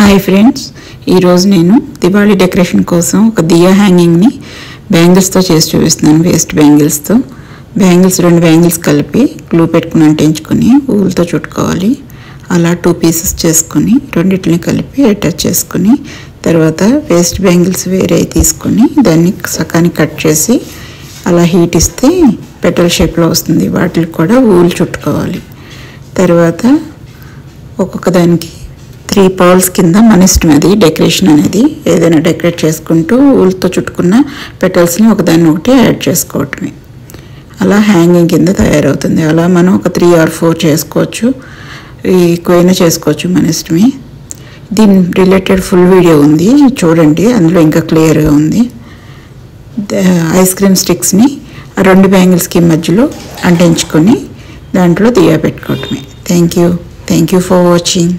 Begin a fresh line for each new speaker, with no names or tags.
Hi friends, ఈరోజు నేను Diwali decoration కోసం ఒక దియా హ్యాంగింగ్ని బ్యాంగిల్స్తో చేసి చూపిస్తున్నాను. వేస్ట్ బ్యాంగిల్స్తో రెండు బ్యాంగిల్స్ కలిపి గ్లూ పెట్టుకుని అంటించుకొని ఊలుతో చుట్టుకోవాలి. అలా 2 పీసెస్ చేసుకొని రెండింటిని కలిపి అటాచ్ చేసుకొని తర్వాత వేస్ట్ బ్యాంగిల్స్ వేరే తీసుకొని దాన్ని సకానికి కట్ చేసి అలా హీట్ ఇస్తే పెటల్ షేప్లో వస్తుంది. వాటికి కూడా ఊలు చుట్టుకోవాలి. తర్వాత ఒక్కొక్క దానికి 3 పర్ల్స్ కింద మన ఇష్టం. అది డెకరేషన్ అనేది ఏదైనా డెకరేట్ చేసుకుంటూ ఊళ్ళతో చుట్టుకున్న పెటల్స్ని ఒకదాన్ని ఒకటి యాడ్ చేసుకోవటమే. అలా హ్యాంగింగ్ కింద తయారవుతుంది. అలా మనం ఒక 3 or 4 చేసుకోవచ్చు, ఎక్కువైనా చేసుకోవచ్చు, మన ఇష్టమే. దీని రిలేటెడ్ ఫుల్ వీడియో ఉంది, చూడండి, అందులో ఇంకా క్లియర్గా ఉంది. ఐస్ క్రీమ్ స్టిక్స్ని ఆ 2 బ్యాంగిల్స్కి మధ్యలో అంటించుకొని దాంట్లో దియా పెట్టుకోవటమే. Thank you for watching.